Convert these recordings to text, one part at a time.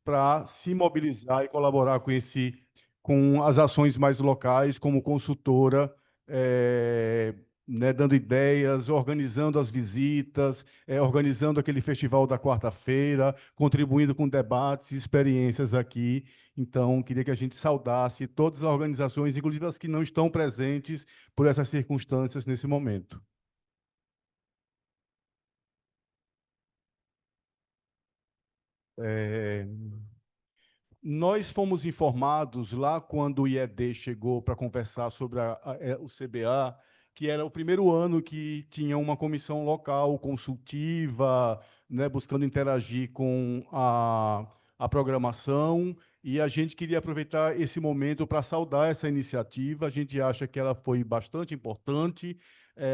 para se mobilizar e colaborar com as ações mais locais, como consultora, né, dando ideias, organizando as visitas, organizando aquele festival da quarta-feira, contribuindo com debates e experiências aqui. Então, queria que a gente saudasse todas as organizações, inclusive as que não estão presentes por essas circunstâncias nesse momento. Nós fomos informados lá quando o IIED chegou para conversar sobre o CBA, que era o primeiro ano que tinha uma comissão local consultiva, né, buscando interagir com a programação, e a gente queria aproveitar esse momento para saudar essa iniciativa. A gente acha que ela foi bastante importante,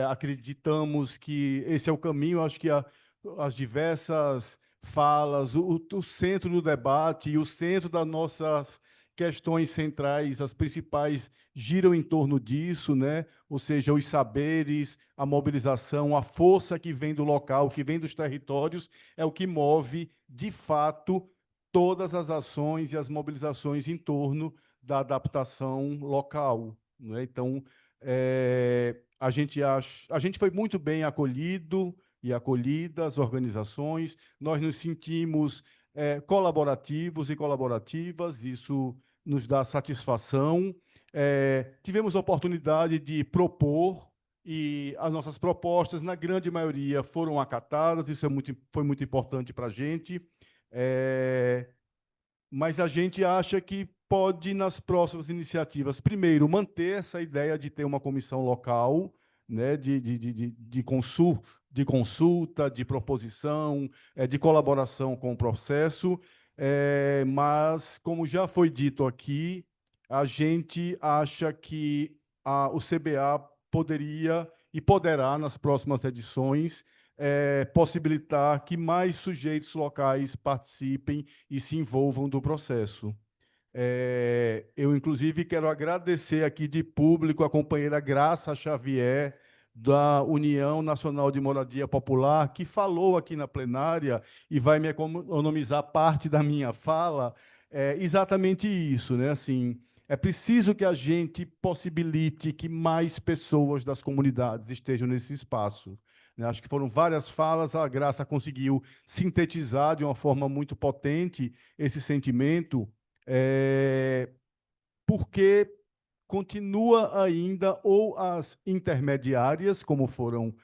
acreditamos que esse é o caminho, acho que as diversas falas, o centro do debate e o centro das nossas questões centrais, as principais, giram em torno disso, né? Ou seja, os saberes, a mobilização, a força que vem do local, que vem dos territórios, é o que move, de fato, todas as ações e as mobilizações em torno da adaptação local, né? Então, a gente foi muito bem acolhido e acolhidas, organizações, nós nos sentimos colaborativos e colaborativas, isso nos dá satisfação. Tivemos a oportunidade de propor e as nossas propostas, na grande maioria, foram acatadas, isso foi muito importante para a gente, mas a gente acha que pode, nas próximas iniciativas, primeiro, manter essa ideia de ter uma comissão local, né, de consulta, de proposição, de colaboração com o processo, mas, como já foi dito aqui, a gente acha que o CBA poderia e poderá, nas próximas edições, possibilitar que mais sujeitos locais participem e se envolvam do processo. Eu, inclusive, quero agradecer aqui de público a companheira Graça Xavier, da União Nacional de Moradia Popular, que falou aqui na plenária e vai me economizar parte da minha fala, exatamente isso, né? Assim, é preciso que a gente possibilite que mais pessoas das comunidades estejam nesse espaço, né? Acho que foram várias falas, a Graça conseguiu sintetizar de uma forma muito potente esse sentimento, porque continua ainda ou as intermediárias, como foram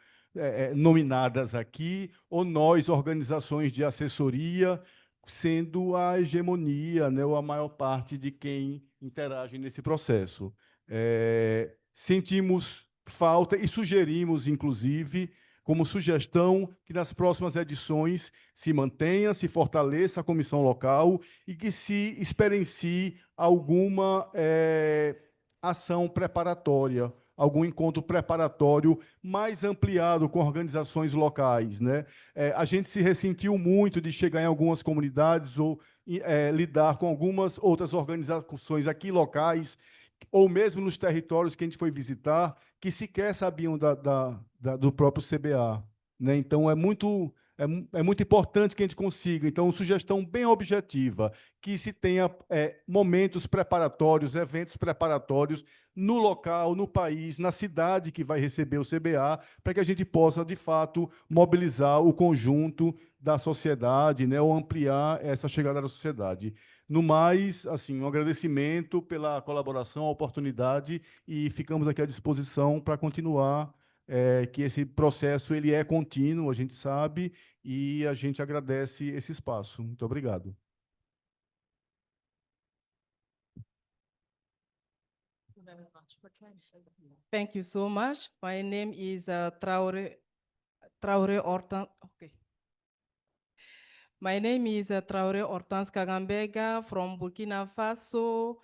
nominadas aqui, ou nós, organizações de assessoria, sendo a hegemonia, né, ou a maior parte de quem interage nesse processo. Sentimos falta e sugerimos, inclusive, como sugestão, que nas próximas edições se mantenha, se fortaleça a comissão local e que se experiencie alguma ação preparatória, algum encontro preparatório mais ampliado com organizações locais, né? A gente se ressentiu muito de chegar em algumas comunidades ou lidar com algumas outras organizações aqui locais, ou mesmo nos territórios que a gente foi visitar, que sequer sabiam do próprio CBA, né? Então, é muito importante que a gente consiga. Então, sugestão bem objetiva, que se tenha momentos preparatórios, eventos preparatórios no local, no país, na cidade que vai receber o CBA, para que a gente possa, de fato, mobilizar o conjunto da sociedade, né, ou ampliar essa chegada da sociedade. No mais, assim, um agradecimento pela colaboração, a oportunidade, e ficamos aqui à disposição para continuar, que esse processo ele é contínuo, a gente sabe, e a gente agradece esse espaço. Muito obrigado. Thank you so much. My name is Traorè Hortense. Okay. My name is Traorè Hortense Kagambèga from Burkina Faso.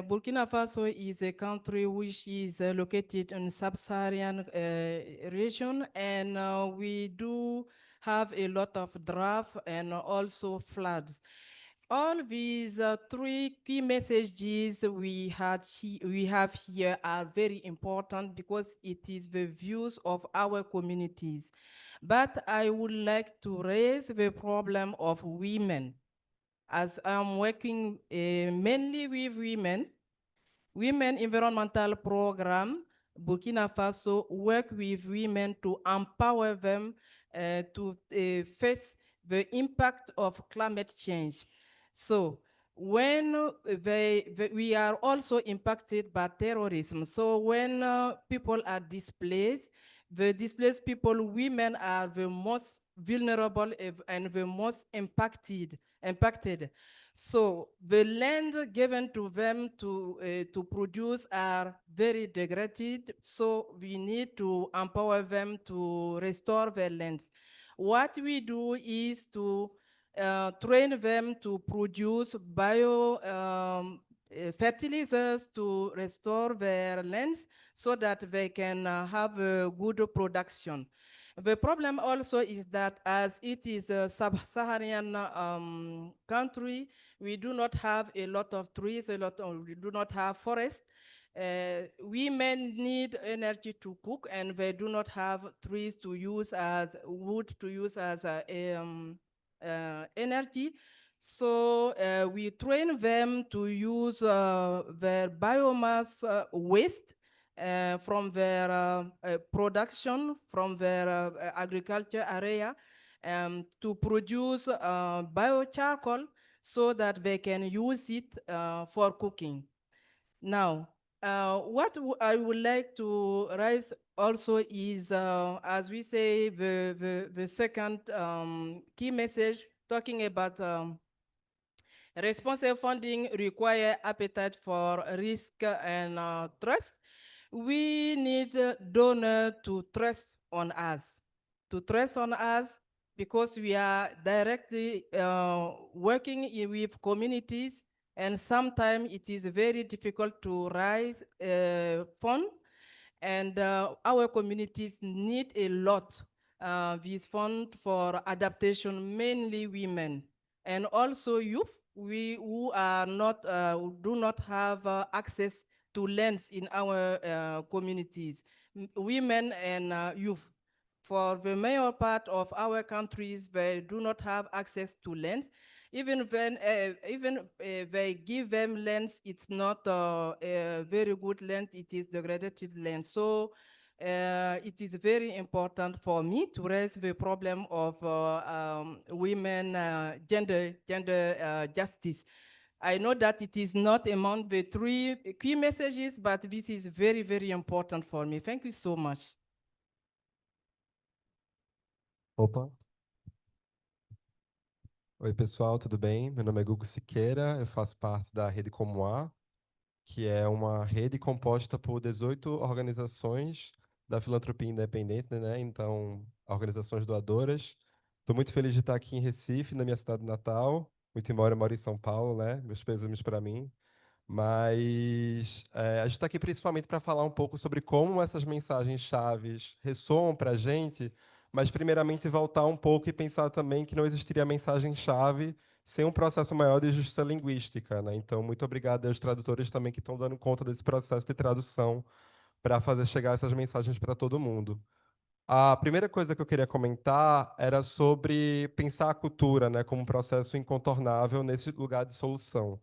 Burkina Faso is a country which is located in sub-Saharan region, and we do have a lot of drought and also floods. All these three key messages we have here are very important because it is the views of our communities. But I would like to raise the problem of women. as I'm working mainly with women environmental program, Burkina Faso work with women to empower them to face the impact of climate change. So when we are also impacted by terrorism. So when people are displaced, the displaced people, women are the most vulnerable and the most impacted. So the land given to them to produce are very degraded, so we need to empower them to restore their lands. What we do is to train them to produce fertilizers to restore their lands so that they can have a good production. The problem also is that as it is a sub-Saharan country, we do not have a lot of trees, we do not have forests. Women need energy to cook, and they do not have trees to use as wood to use as energy. So we train them to use their biomass waste from their production, from their agriculture area, to produce biocharcoal so that they can use it for cooking. Now, what I would like to raise also is, as we say, the second key message talking about responsible funding require appetite for risk and trust. We need donors to trust on us, because we are directly working with communities, and sometimes it is very difficult to raise funds, and our communities need a lot this fund for adaptation, mainly women, and also youth, who are not, who do not have access to lands in our communities, women and youth. For the major part of our countries, they do not have access to lands. Even when they give them lands, it's not a very good land, it is degraded land. So it is very important for me to raise the problem of women gender justice. I know that it is not among the three key messages, but this is very, very important for me. Thank you so much. Opa. Oi, pessoal, tudo bem? Meu nome é Gugo Siqueira, eu faço parte da rede Comuá, que é uma rede composta por 18 organizações da filantropia independente, né? Então, organizações doadoras. Estou muito feliz de estar aqui em Recife, na minha cidade natal, muito embora eu moro em São Paulo, né? Meus pêsames para mim. Mas a gente está aqui principalmente para falar um pouco sobre como essas mensagens chaves ressoam para a gente, mas primeiramente voltar um pouco e pensar também que não existiria mensagem-chave sem um processo maior de justiça linguística, né? Então, muito obrigado aos tradutores também que estão dando conta desse processo de tradução para fazer chegar essas mensagens para todo mundo. A primeira coisa que eu queria comentar era sobre pensar a cultura, né, como um processo incontornável nesse lugar de solução.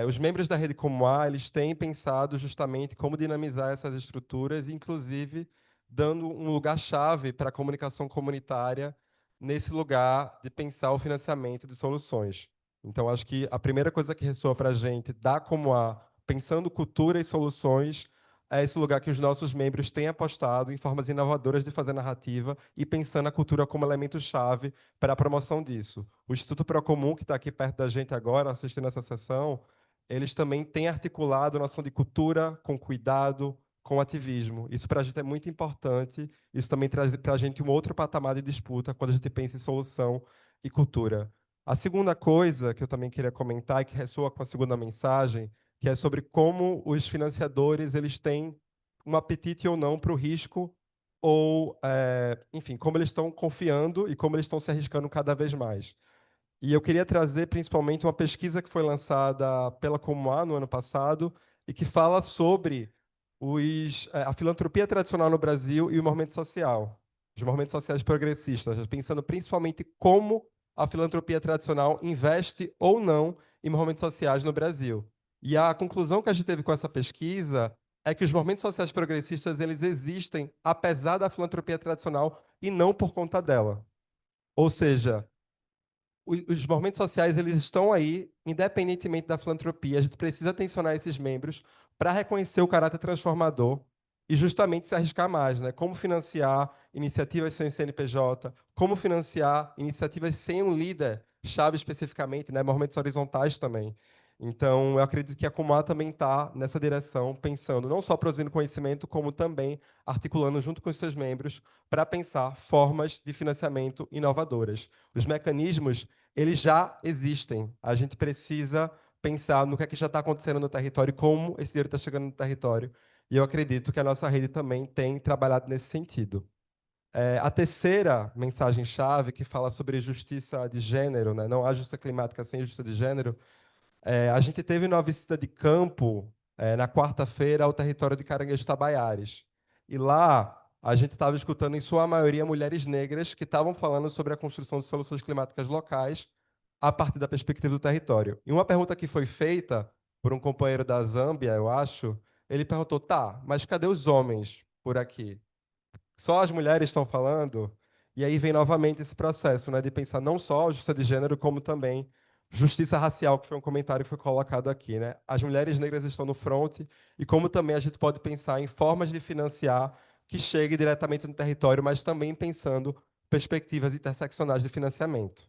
Os membros da rede Comuá, eles têm pensado justamente como dinamizar essas estruturas, inclusive dando um lugar-chave para a comunicação comunitária nesse lugar de pensar o financiamento de soluções. Então, acho que a primeira coisa que ressoa para a gente da Comuá, pensando cultura e soluções, é esse lugar que os nossos membros têm apostado em formas inovadoras de fazer narrativa e pensando a cultura como elemento-chave para a promoção disso. O Instituto Procomum, que está aqui perto da gente agora, assistindo essa sessão, eles também têm articulado a noção de cultura com cuidado, com ativismo. Isso para a gente é muito importante. Isso também traz para a gente um outro patamar de disputa quando a gente pensa em solução e cultura. A segunda coisa que eu também queria comentar e que ressoa com a segunda mensagem, que é sobre como os financiadores eles têm um apetite ou não para o risco, ou, enfim, como eles estão confiando e como eles estão se arriscando cada vez mais. E eu queria trazer principalmente uma pesquisa que foi lançada pela Comuá no ano passado e que fala sobre a filantropia tradicional no Brasil e o movimento social, os movimentos sociais progressistas, pensando principalmente como a filantropia tradicional investe ou não em movimentos sociais no Brasil. E a conclusão que a gente teve com essa pesquisa é que os movimentos sociais progressistas eles existem apesar da filantropia tradicional e não por conta dela. Ou seja, os movimentos sociais eles estão aí, independentemente da filantropia. A gente precisa tensionar esses membros para reconhecer o caráter transformador e justamente se arriscar mais, né? Como financiar iniciativas sem CNPJ, como financiar iniciativas sem um líder chave especificamente, né? Movimentos horizontais também. Então, eu acredito que a Comuá também está nessa direção, pensando não só produzindo conhecimento, como também articulando junto com os seus membros para pensar formas de financiamento inovadoras. Os mecanismos, eles já existem. A gente precisa pensar no que é que já está acontecendo no território, como esse dinheiro está chegando no território. E eu acredito que a nossa rede também tem trabalhado nesse sentido. A terceira mensagem-chave, que fala sobre justiça de gênero, né? Não há justiça climática sem justiça de gênero, a gente teve uma visita de campo na quarta-feira ao território de Caranguejo-Tabaiares. E lá a gente estava escutando, em sua maioria, mulheres negras que estavam falando sobre a construção de soluções climáticas locais a partir da perspectiva do território. E uma pergunta que foi feita por um companheiro da Zâmbia, eu acho, ele perguntou: tá, mas cadê os homens por aqui? Só as mulheres estão falando? E aí vem novamente esse processo, né, de pensar não só a justiça de gênero, como também justiça racial, que foi um comentário que foi colocado aqui, né? As mulheres negras estão no fronte e como também a gente pode pensar em formas de financiar que chegue diretamente no território, mas também pensando perspectivas interseccionais de financiamento.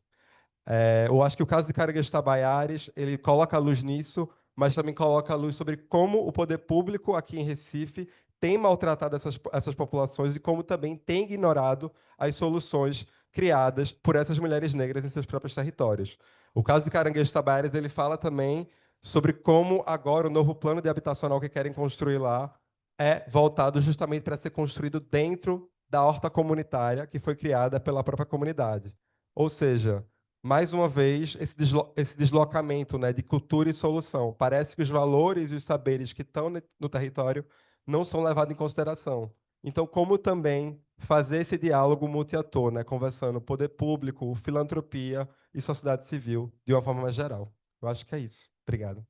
Eu acho que o caso de Caranguejo-Tabaiares, ele coloca a luz nisso, mas também coloca a luz sobre como o poder público aqui em Recife tem maltratado essas populações e como também tem ignorado as soluções criadas por essas mulheres negras em seus próprios territórios. O caso de Caranguejo-Tabaiares, ele fala também sobre como agora o novo plano de habitacional que querem construir lá é voltado justamente para ser construído dentro da horta comunitária que foi criada pela própria comunidade. Ou seja, mais uma vez, esse deslocamento, né, de cultura e solução. Parece que os valores e os saberes que estão no território não são levados em consideração. Então, como também fazer esse diálogo multiator, né, conversando poder público, filantropia e sociedade civil, de uma forma mais geral. Eu acho que é isso. Obrigado.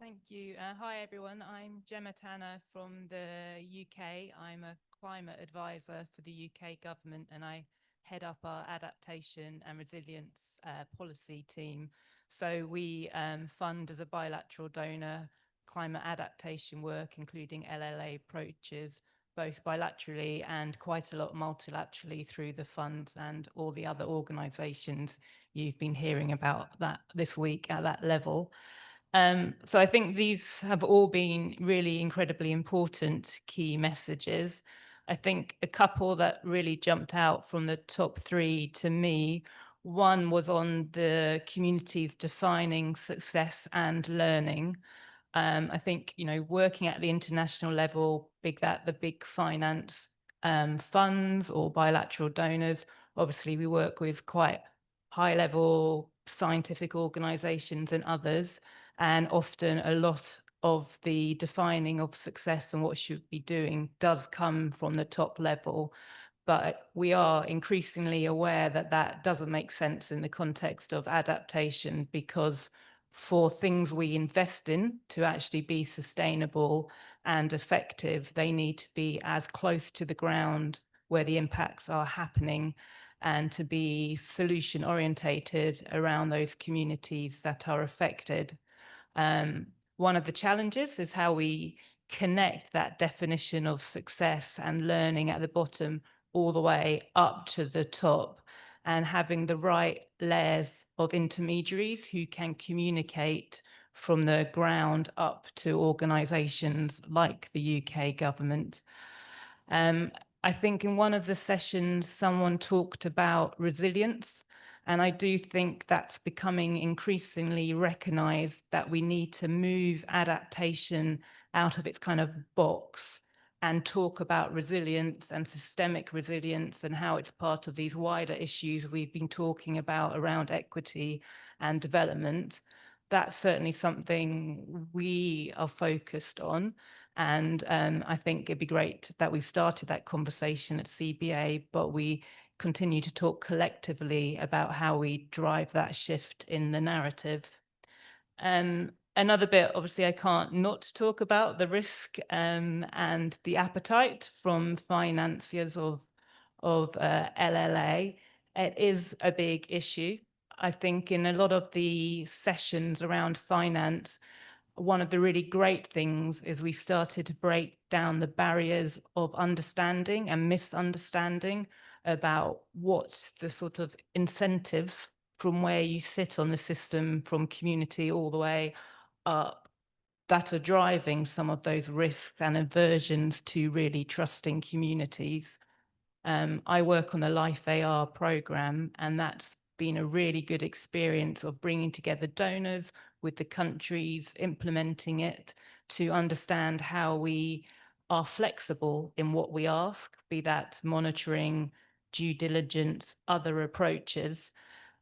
Thank you. Hi, everyone. I'm Gemma Tanner from the UK. I'm a climate advisor for the UK government, and I head up our adaptation and resilience policy team. So we fund, as a bilateral donor, climate adaptation work, including LLA approaches, both bilaterally and quite a lot multilaterally through the funds and all the other organisations you've been hearing about that this week at that level. So I think these have all been really incredibly important key messages. I think a couple that really jumped out from the top three to me, one was on the communities defining success and learning. I think, you know, working at the international level, the big finance funds or bilateral donors, obviously we work with quite high level scientific organizations and others. And often a lot of the defining of success and what should be doing does come from the top level. But we are increasingly aware that that doesn't make sense in the context of adaptation, because for things we invest in to actually be sustainable and effective, they need to be as close to the ground where the impacts are happening and to be solution orientated around those communities that are affected. One of the challenges is how we connect that definition of success and learning at the bottom all the way up to the top, and having the right layers of intermediaries who can communicate from the ground up to organisations like the UK government. I think in one of the sessions, someone talked about resilience. And I do think that's becoming increasingly recognised, that we need to move adaptation out of its kind of box and talk about resilience and systemic resilience and how it's part of these wider issues we've been talking about around equity and development. that's certainly something we are focused on. And I think it'd be great that we've started that conversation at CBA, but we continue to talk collectively about how we drive that shift in the narrative. Another bit, obviously, I can't not talk about the risk and the appetite from financiers of LLA. It is a big issue. I think in a lot of the sessions around finance, one of the really great things is we started to break down the barriers of understanding and misunderstanding about what the sort of incentives from where you sit on the system, from community all the way up, that are driving some of those risks and aversions to really trusting communities. I work on the Life AR program, and that's been a really good experience of bringing together donors with the countries implementing it to understand how we are flexible in what we ask, be that monitoring, due diligence, other approaches.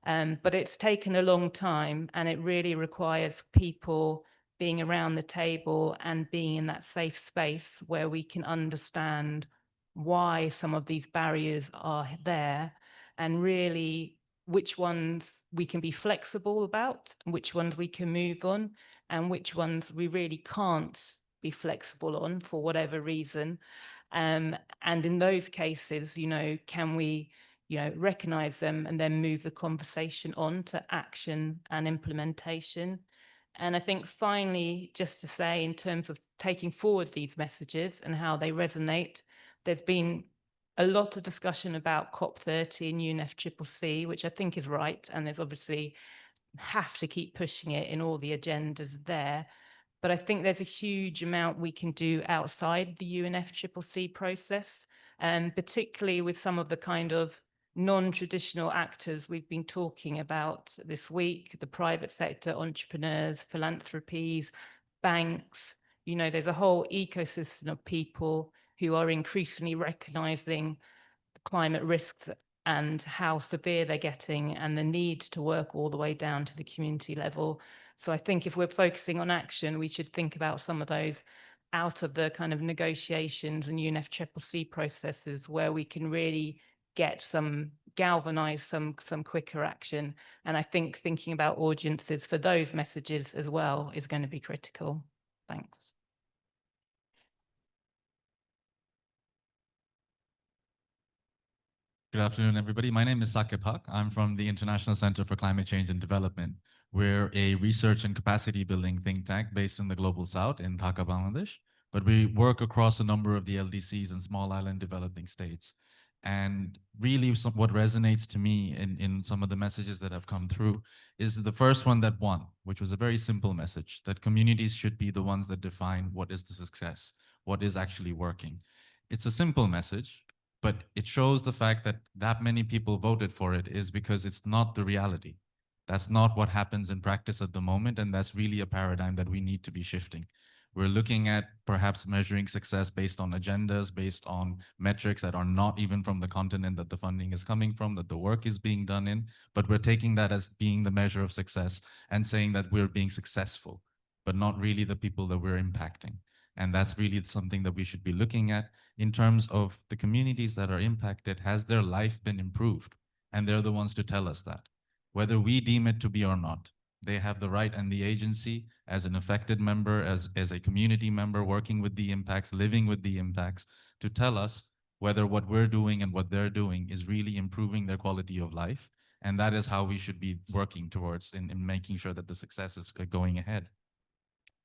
But it's taken a long time, and it really requires people being around the table and being in that safe space where we can understand why some of these barriers are there, and really which ones we can be flexible about, which ones we can move on, and which ones we really can't be flexible on for whatever reason. And in those cases, you know, can we, you know, recognize them and then move the conversation on to action and implementation. And I think finally, just to say, in terms of taking forward these messages and how they resonate, there's been a lot of discussion about COP30 and UNFCCC, which I think is right. And there's obviously have to keep pushing it in all the agendas there. But I think there's a huge amount we can do outside the UNFCCC process, and particularly with some of the kind of non-traditional actors we've been talking about this week, the private sector, entrepreneurs, philanthropies, banks. You know, there's a whole ecosystem of people who are increasingly recognizing the climate risks and how severe they're getting, and the need to work all the way down to the community level. So I think if we're focusing on action, we should think about some of those out of the kind of negotiations and UNFCCC processes where we can really get some, galvanize some quicker action. And I think thinking about audiences for those messages as well is going to be critical. Thanks. Good afternoon, everybody. My name is Saqib. I'm from the International Center for Climate Change and Development. We're a research and capacity building think tank based in the Global South in Dhaka, Bangladesh. But we work across a number of the LDCs and small island developing states. And really what resonates to me in some of the messages that have come through is the first one that won, which was a very simple message, that communities should be the ones that define what is the success, what is actually working. It's a simple message, but it shows the fact that that many people voted for it is because it's not the reality. That's not what happens in practice at the moment, and that's really a paradigm that we need to be shifting. We're looking at perhaps measuring success based on agendas, based on metrics that are not even from the continent that the funding is coming from, that the work is being done in, but we're taking that as being the measure of success and saying that we're being successful, but not really the people that we're impacting. And that's really something that we should be looking at in terms of the communities that are impacted. Has their life been improved? And they're the ones to tell us that, whether we deem it to be or not. They have the right and the agency as an affected member, as a community member working with the impacts, living with the impacts, to tell us whether what we're doing and what they're doing is really improving their quality of life. And that is how we should be working towards in making sure that the success is going ahead.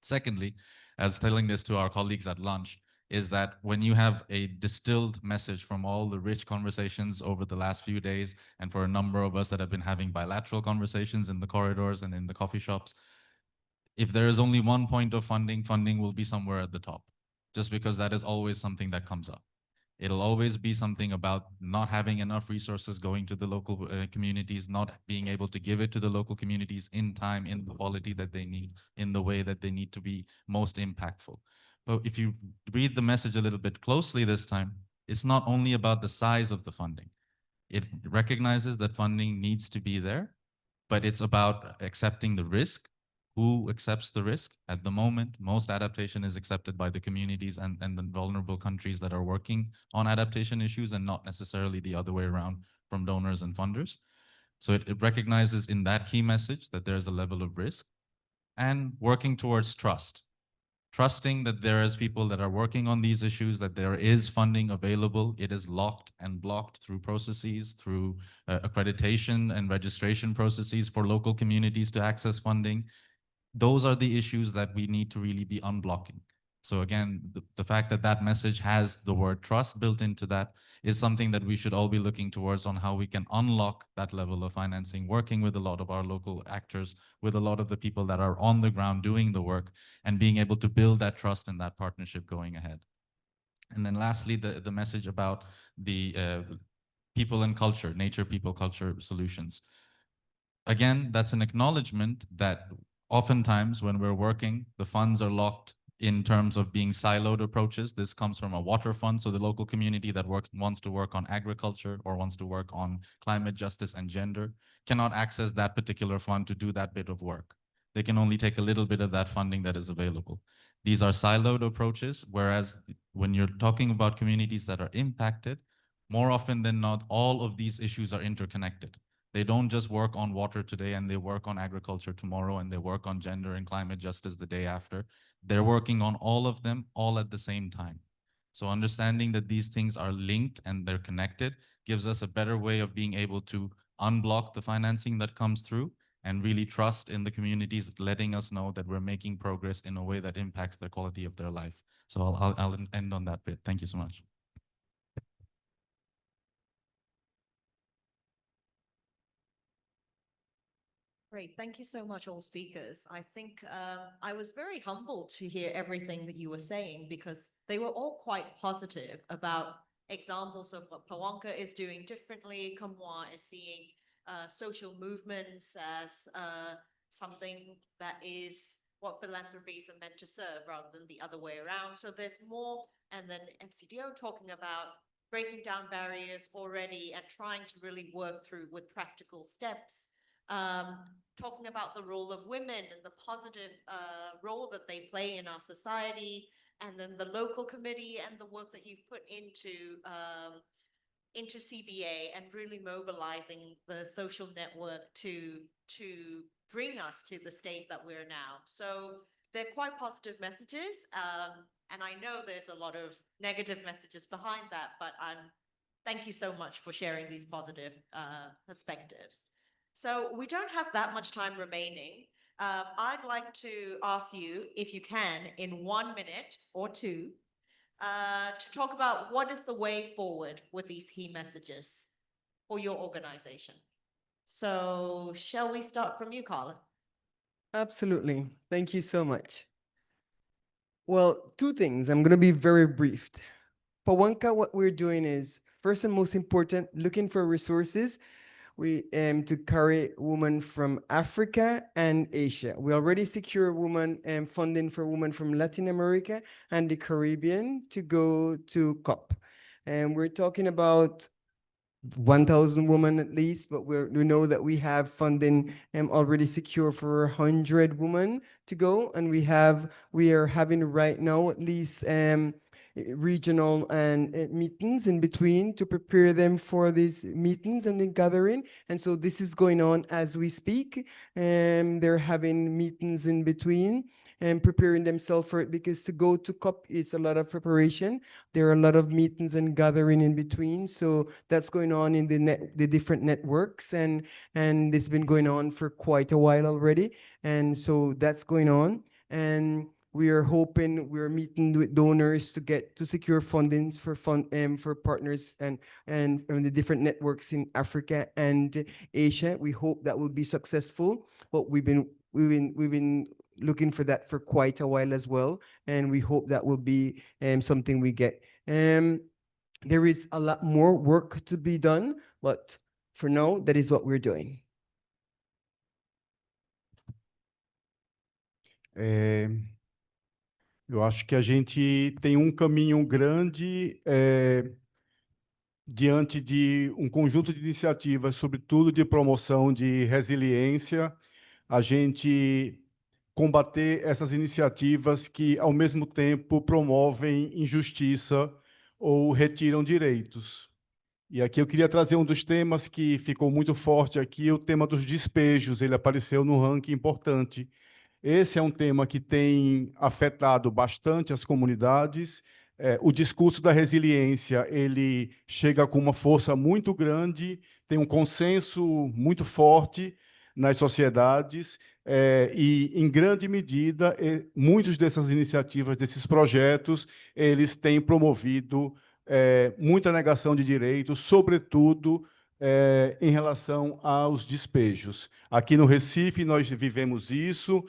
Secondly, as telling this to our colleagues at lunch, is that when you have a distilled message from all the rich conversations over the last few days, and for a number of us that have been having bilateral conversations in the corridors and in the coffee shops, if there is only one point of funding, funding will be somewhere at the top, just because that is always something that comes up. It'll always be something about not having enough resources going to the local communities, not being able to give it to the local communities in time, in the quality that they need, in the way that they need to be most impactful. But if you read the message a little bit closely this time, it's not only about the size of the funding. It recognizes that funding needs to be there, but it's about accepting the risk, who accepts the risk. At the moment, most adaptation is accepted by the communities and the vulnerable countries that are working on adaptation issues, and not necessarily the other way around from donors and funders. So it recognizes in that key message that there's a level of risk, and working towards trust. Trusting that there is people that are working on these issues, that there is funding available. It is locked and blocked through processes, through accreditation and registration processes for local communities to access funding. Those are the issues that we need to really be unblocking. So again, the fact that that message has the word trust built into that is something that we should all be looking towards, on how we can unlock that level of financing, working with a lot of our local actors, with a lot of the people that are on the ground doing the work, and being able to build that trust and that partnership going ahead. And then lastly, the message about the people and culture, nature, people, culture solutions. Again, that's an acknowledgement that oftentimes when we're working, the funds are locked in terms of being siloed approaches. This comes from a water fund, so the local community that wants to work on agriculture or wants to work on climate justice and gender cannot access that particular fund to do that bit of work. They can only take a little bit of that funding that is available. These are siloed approaches, whereas when you're talking about communities that are impacted, more often than not, all of these issues are interconnected. They don't just work on water today and they work on agriculture tomorrow, and they work on gender and climate justice the day after. They're working on all of them all at the same time. So understanding that these things are linked and they're connected gives us a better way of being able to unblock the financing that comes through, and really trust in the communities letting us know that we're making progress in a way that impacts the quality of their life. So I'll end on that bit. Thank you so much. Great, thank you so much, all speakers. I think I was very humbled to hear everything that you were saying, because they were all quite positive about examples of what Pawakna is doing differently. Comuá is seeing social movements as something that is what philanthropies are meant to serve, rather than the other way around. So there's more, and then MCDO talking about breaking down barriers already and trying to really work through with practical steps. Talking about the role of women and the positive role that they play in our society, and then the local committee and the work that you've put into CBA, and really mobilizing the social network to bring us to the stage that we're now. So they're quite positive messages, and I know there's a lot of negative messages behind that, but thank you so much for sharing these positive perspectives. So we don't have that much time remaining. I'd like to ask you, if you can, in 1 minute or two, to talk about what is the way forward with these key messages for your organization. So shall we start from you, Carla? Absolutely. Thank you so much. Well, two things. I'm going to be very brief. Pawakna, what we're doing is, first and most important, looking for resources to carry women from Africa and Asia. We already secure funding for women from Latin America and the Caribbean to go to COP. And we're talking about 1,000 women at least, but we know that we have funding already secure for 100 women to go, and we are having right now at least regional and meetings in between to prepare them for these meetings and the gathering. And so this is going on as we speak, and they're having meetings in between and preparing themselves for it, because to go to COP is a lot of preparation. There are a lot of meetings and gathering in between. So that's going on in the different networks, and it's been going on for quite a while already. And so that's going on. And we are hoping, we're meeting with donors to secure fundings for partners and the different networks in Africa and Asia. We hope that will be successful, but we've been looking for that for quite a while as well, and we hope that will be something we get. There is a lot more work to be done, but for now, that is what we're doing. Eu acho que a gente tem um caminho grande diante de um conjunto de iniciativas, sobretudo de promoção de resiliência. A gente combater essas iniciativas que, ao mesmo tempo, promovem injustiça ou retiram direitos. E aqui eu queria trazer um dos temas que ficou muito forte aqui, o tema dos despejos. Ele apareceu no ranking importante. Esse é um tema que tem afetado bastante as comunidades. O discurso da resiliência, ele chega com uma força muito grande, tem um consenso muito forte nas sociedades, e, em grande medida, muitas dessas iniciativas, desses projetos, eles têm promovido muita negação de direitos, sobretudo em relação aos despejos. Aqui no Recife, nós vivemos isso,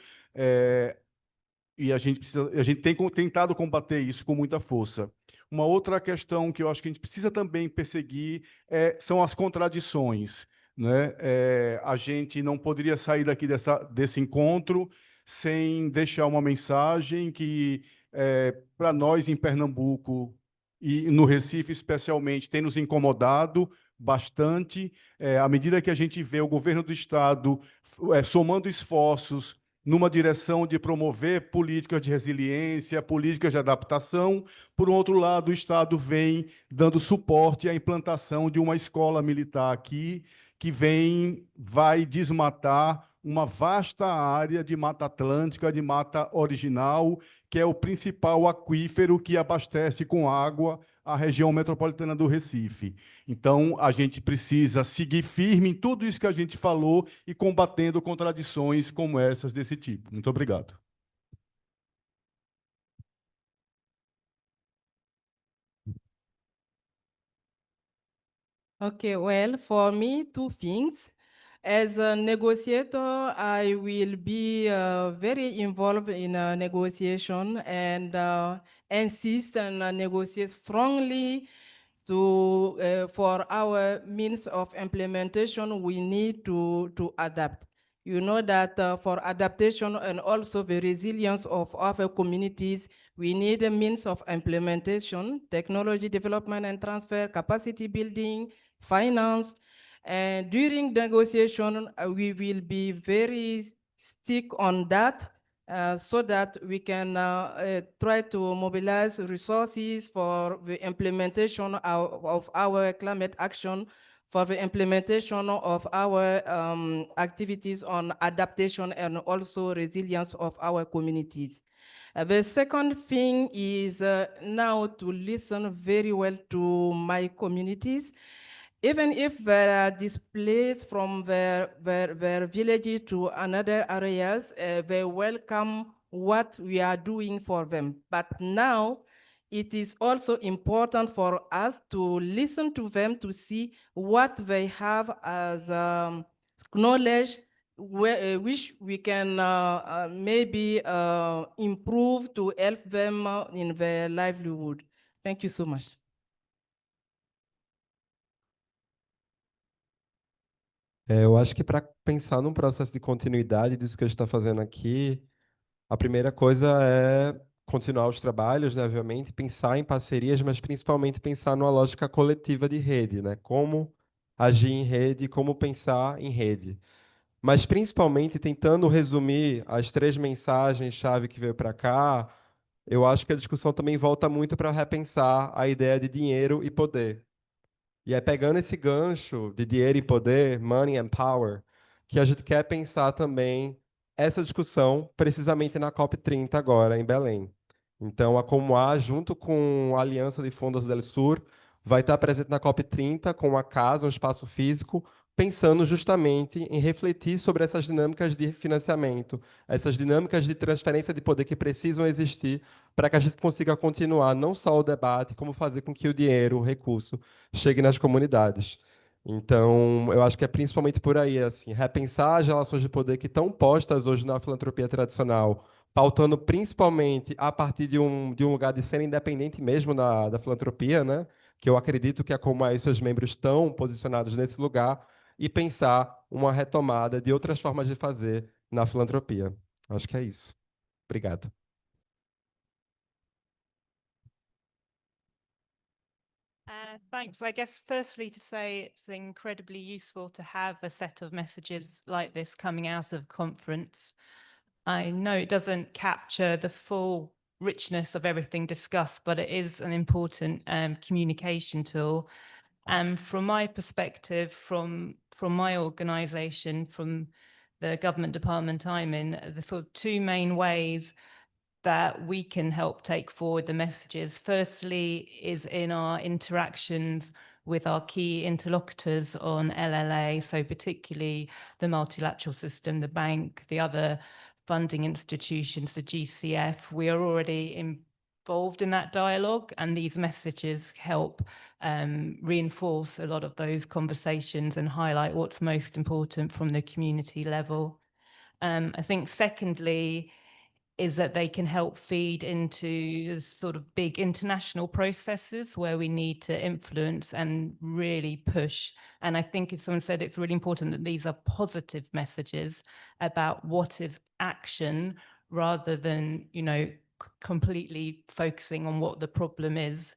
e a gente tem tentado combater isso com muita força. Uma outra questão que eu acho que a gente precisa também perseguir são as contradições, né? A gente não poderia sair daqui desse encontro sem deixar uma mensagem que, para nós em Pernambuco e no Recife especialmente, tem nos incomodado bastante, à medida que a gente vê o governo do Estado somando esforços numa direção de promover políticas de resiliência, políticas de adaptação. Por outro lado, o Estado vem dando suporte à implantação de uma escola militar aqui, que vai desmatar uma vasta área de Mata Atlântica, de mata original, que é o principal aquífero que abastece com água a região metropolitana do Recife. Então, a gente precisa seguir firme em tudo isso que a gente falou e combatendo contradições como essas desse tipo. Muito obrigado. Okay, well, for me, two things. As a negotiator, I will be very involved in a negotiation and insist and negotiate strongly for our means of implementation. We need to adapt. You know that for adaptation and also the resilience of our communities, we need a means of implementation, technology development and transfer, capacity building, finance. And during negotiation, we will be very stick on that so that we can try to mobilize resources for the implementation of our climate action, for the implementation of our activities on adaptation and also resilience of our communities. The second thing is now to listen very well to my communities. Even if they are displaced from their village to another areas, they welcome what we are doing for them. But now, it is also important for us to listen to them to see what they have as knowledge, which we can maybe improve to help them in their livelihood. Thank you so much. Eu acho que para pensar num processo de continuidade disso que a gente está fazendo aqui, a primeira coisa é continuar os trabalhos, né, obviamente, pensar em parcerias, mas principalmente pensar numa lógica coletiva de rede, né? Como agir em rede, como pensar em rede. Mas principalmente tentando resumir as 3 mensagens-chave que veio para cá, eu acho que a discussão também volta muito para repensar a ideia de dinheiro e poder. E é pegando esse gancho de dinheiro e poder, money and power, que a gente quer pensar também essa discussão precisamente na COP30 agora, em Belém. Então, a Comuá, junto com a Aliança de Fondos del Sur, vai estar presente na COP30 com uma casa, um espaço físico, pensando justamente em refletir sobre essas dinâmicas de financiamento, essas dinâmicas de transferência de poder que precisam existir para que a gente consiga continuar não só o debate, como fazer com que o dinheiro, o recurso, chegue nas comunidades. Então, eu acho que é principalmente por aí, assim, repensar as relações de poder que estão postas hoje na filantropia tradicional, pautando principalmente a partir de um lugar de ser independente mesmo da filantropia, né? Que eu acredito que a Comuá e seus membros estão posicionados nesse lugar, e pensar uma retomada de outras formas de fazer na filantropia. Acho que é isso. Obrigado. Thanks. I guess firstly to say it's incredibly useful to have a set of messages like this coming out of conference. I know it doesn't capture the full richness of everything discussed, but it is an important communication tool. And from my perspective, from my organisation, from the government department I'm in, the sort of two main ways that we can help take forward the messages. Firstly is in our interactions with our key interlocutors on LLA, so particularly the multilateral system, the bank, the other funding institutions, the GCF. We are already involved in that dialogue, and these messages help reinforce a lot of those conversations and highlight what's most important from the community level. I think secondly, is that they can help feed into sort of big international processes where we need to influence and really push. And I think, as someone said, it's really important that these are positive messages about what is action rather than, you know, completely focusing on what the problem is.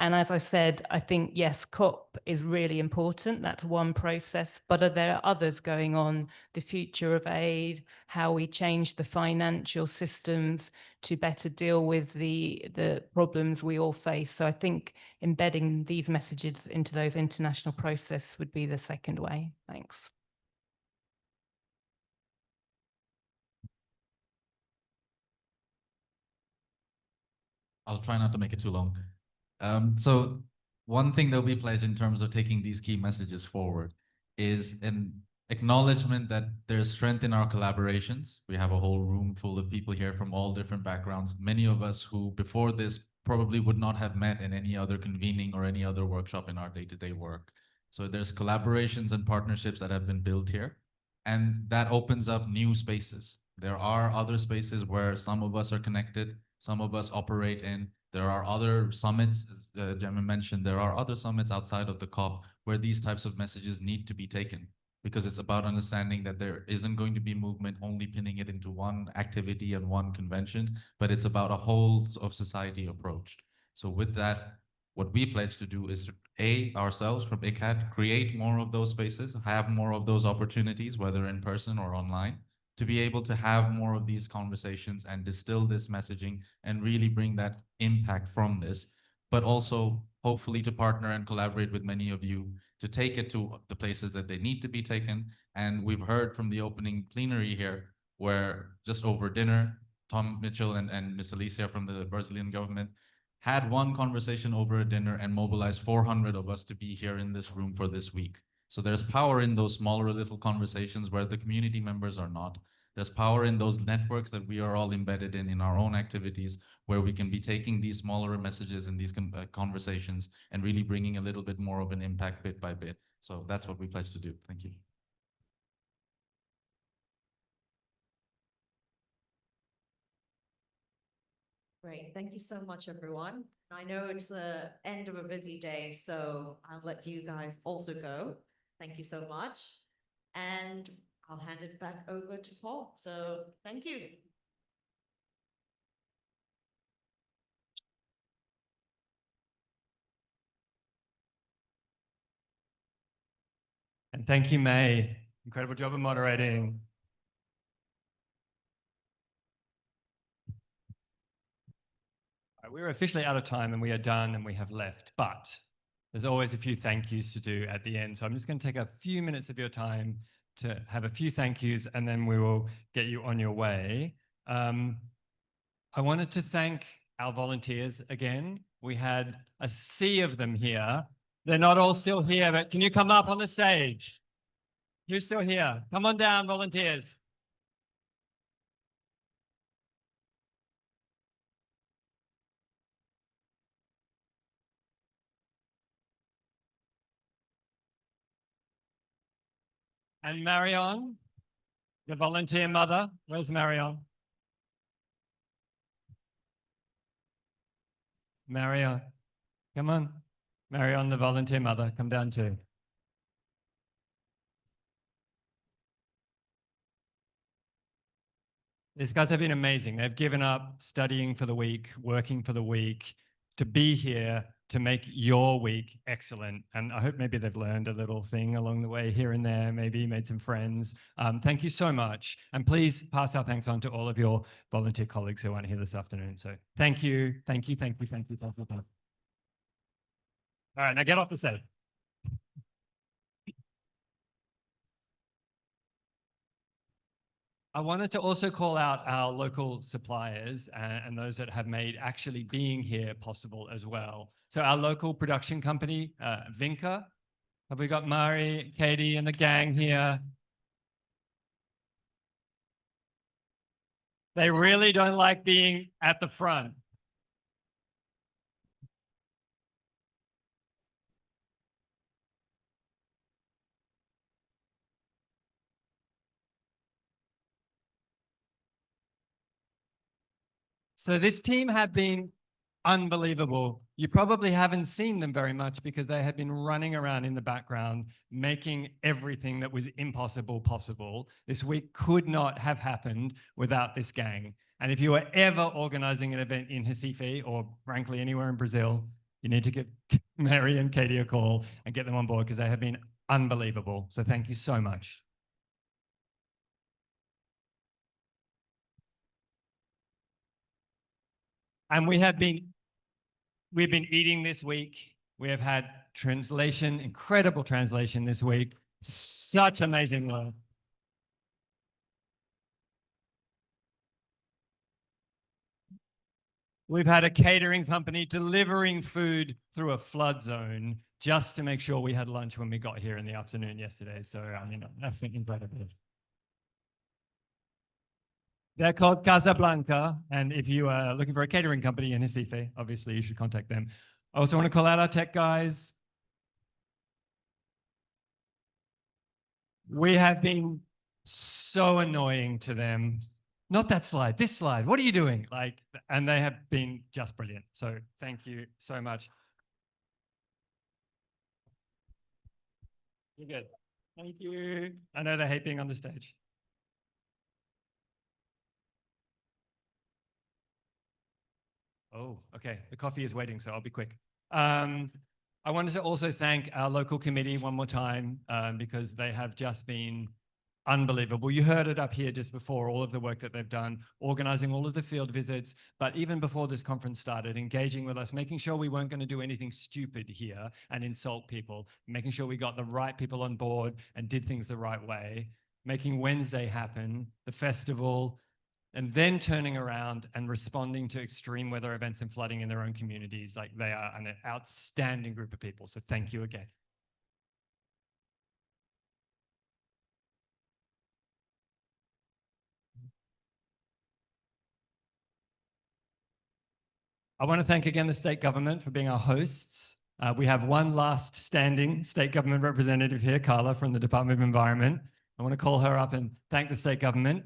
And as I said, I think, yes, COP is really important. That's one process, but are there others going on? The future of aid, how we change the financial systems to better deal with the problems we all face. So I think embedding these messages into those international processes would be the second way. Thanks. I'll try not to make it too long. So one thing that we pledge in terms of taking these key messages forward is an acknowledgement that there's strength in our collaborations. We have a whole room full of people here from all different backgrounds, many of us who before this probably would not have met in any other convening or any other workshop in our day-to-day work. So there's collaborations and partnerships that have been built here, and that opens up new spaces. There are other spaces where some of us are connected, some of us operate in. There are other summits, as Gemma mentioned, there are other summits outside of the COP where these types of messages need to be taken, because it's about understanding that there isn't going to be movement only pinning it into one activity and one convention, but it's about a whole of society approach. So with that, what we pledge to do is to, ourselves from ICAD, create more of those spaces, have more of those opportunities, whether in person or online, to be able to have more of these conversations and distill this messaging and really bring that impact from this, but also hopefully to partner and collaborate with many of you to take it to the places that they need to be taken. And we've heard from the opening plenary here, where just over dinner, Tom Mitchell and Miss Alicia from the Brazilian government had one conversation over a dinner and mobilized 400 of us to be here in this room for this week. So there's power in those smaller little conversations where the community members are not. There's power in those networks that we are all embedded in our own activities, where we can be taking these smaller messages and these conversations and really bringing a little bit more of an impact bit by bit. So that's what we pledge to do. Thank you. Great. Thank you so much, everyone. I know it's the end of a busy day, so I'll let you guys also go. Thank you so much. And I'll hand it back over to Paul. So thank you. And thank you, May. Incredible job of moderating. We're officially out of time and we are done and we have left, but there's always a few thank yous to do at the end. So I'm just going to take a few minutes of your time to have a few thank yous and then we will get you on your way. I wanted to thank our volunteers again. We had a sea of them here. They're not all still here, but can you come up on the stage? Who's still here? Come on down, volunteers. And Marion, the volunteer mother. Where's Marion? Marion, come on. Marion, the volunteer mother, come down too. These guys have been amazing. They've given up studying for the week, working for the week, to be here, to make your week excellent. And I hope maybe they've learned a little thing along the way here and there, maybe made some friends. Thank you so much. And please pass our thanks on to all of your volunteer colleagues who aren't here this afternoon. So thank you, thank you, thank you, thank you, thank you, thank you. All right, now get off the stage. I wanted to also call out our local suppliers and those that have made actually being here possible as well. So our local production company, Vinca. Have we got Mari, Katie, and the gang here? They really don't like being at the front. So this team have been unbelievable. You probably haven't seen them very much because they have been running around in the background, making everything that was impossible possible. This week could not have happened without this gang. And if you are ever organizing an event in Recife or frankly anywhere in Brazil, you need to give Mary and Katie a call and get them on board because they have been unbelievable. So thank you so much. And we've been eating this week. We have had translation, incredible translation this week. Such amazing work. We've had a catering company delivering food through a flood zone just to make sure we had lunch when we got here in the afternoon yesterday. So, I mean, that's incredible. They're called Casablanca, and if you are looking for a catering company in Recife, obviously you should contact them. I also want to call out our tech guys. We have been so annoying to them. Not that slide, this slide. What are you doing? And they have been just brilliant. So thank you so much. You're good. Thank you. I know they hate being on the stage. Oh, okay. The coffee is waiting, so I'll be quick. I wanted to also thank our local committee one more time because they have just been unbelievable. You heard it up here just before, all of the work that they've done, organizing all of the field visits, but even before this conference started, engaging with us, making sure we weren't going to do anything stupid here and insult people, making sure we got the right people on board and did things the right way, making Wednesday happen, the festival, and then turning around and responding to extreme weather events and flooding in their own communities. Like, they are an outstanding group of people. So thank you again. I want to thank again the state government for being our hosts. We have one last standing state government representative here, Carla, from the Department of Environment. I want to call her up and thank the state government.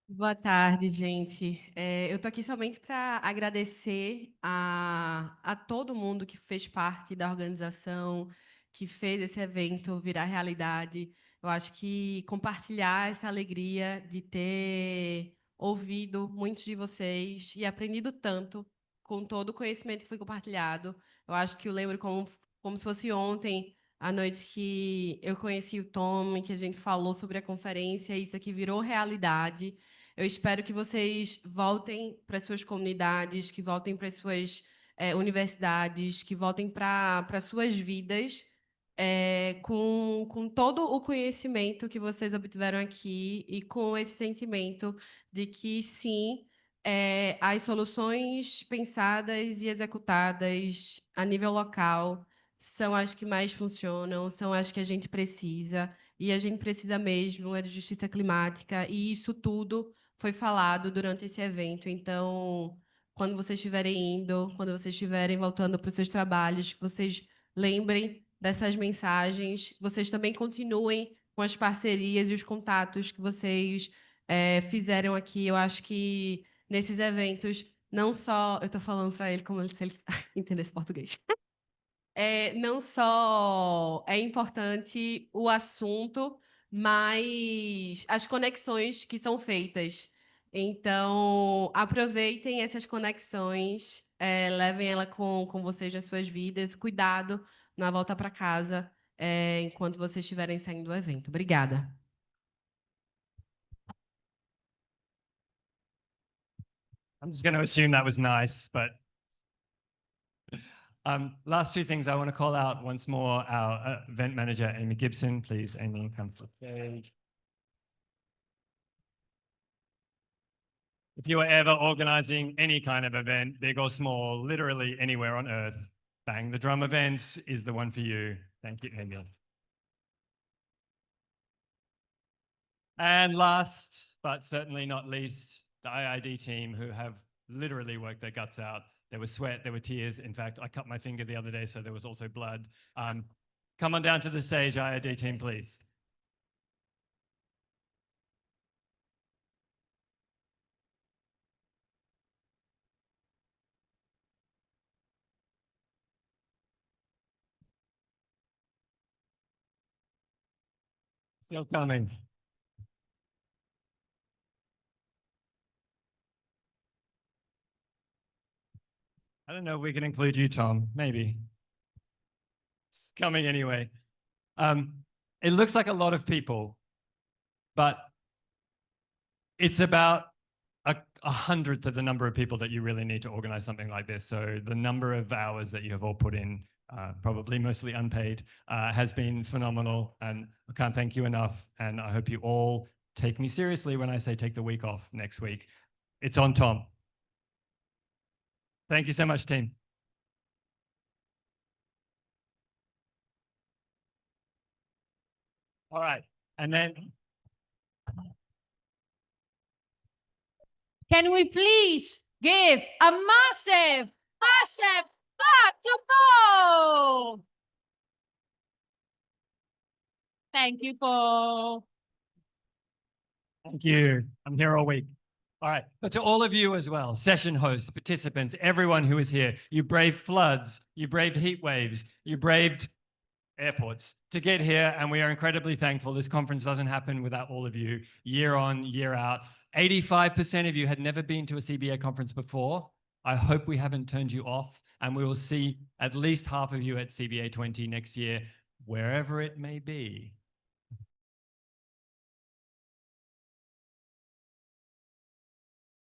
Boa tarde, gente. Eu tô aqui somente para agradecer a todo mundo que fez parte da organização, que fez esse evento virar realidade. Eu acho que compartilhar essa alegria de ter ouvido muitos de vocês e aprendido tanto com todo o conhecimento que foi compartilhado. Eu acho que eu lembro como se fosse ontem, à noite que eu conheci o Tom, que a gente falou sobre a conferência, e isso aqui virou realidade. Eu espero que vocês voltem para suas comunidades, que voltem para suas universidades, que voltem para suas vidas com todo o conhecimento que vocês obtiveram aqui e com esse sentimento de que, sim, as soluções pensadas e executadas a nível local são as que mais funcionam, são as que a gente precisa, e a gente precisa mesmo de justiça climática, e isso tudo foi falado durante esse evento. Então, quando vocês estiverem indo, quando vocês estiverem voltando para os seus trabalhos, que vocês lembrem dessas mensagens, vocês também continuem com as parcerias e os contatos que vocês fizeram aqui. Eu acho que nesses eventos, não só... Eu estou falando para ele como se ele entendesse português. Não só é importante o assunto, mas as conexões que são feitas. Então, aproveitem essas conexões, levem ela com vocês nas suas vidas. Cuidado na volta para casa, enquanto vocês estiverem saindo do evento. Obrigada. I'm just going to assume that was nice, but last two things I want to call out once more our event manager, Amy Gibson. Please, Amy, come to the stage. If you are ever organizing any kind of event, big or small, literally anywhere on earth, Bang the Drum Events is the one for you. Thank you, Amy. And last, but certainly not least, the IIED team who have literally worked their guts out. There was sweat, there were tears. In fact, I cut my finger the other day, so there was also blood. Come on down to the stage, IIED team, please. Still coming. I don't know if we can include you, Tom. Maybe. It's coming anyway. It looks like a lot of people, but it's about a 100th of the number of people that you really need to organize something like this. So the number of hours that you have all put in, probably mostly unpaid, has been phenomenal. And I can't thank you enough. And I hope you all take me seriously when I say take the week off next week. It's on Tom. Thank you so much, team. All right. And then can we please give a massive, massive clap to Paul? Thank you, Paul. Thank you. I'm here all week. All right. But to all of you as well, session hosts, participants, everyone who is here, you braved floods, you braved heat waves, you braved airports to get here, and we are incredibly thankful. This conference doesn't happen without all of you, year on, year out. 85% of you had never been to a CBA conference before. I hope we haven't turned you off, and we will see at least half of you at CBA 20 next year, wherever it may be.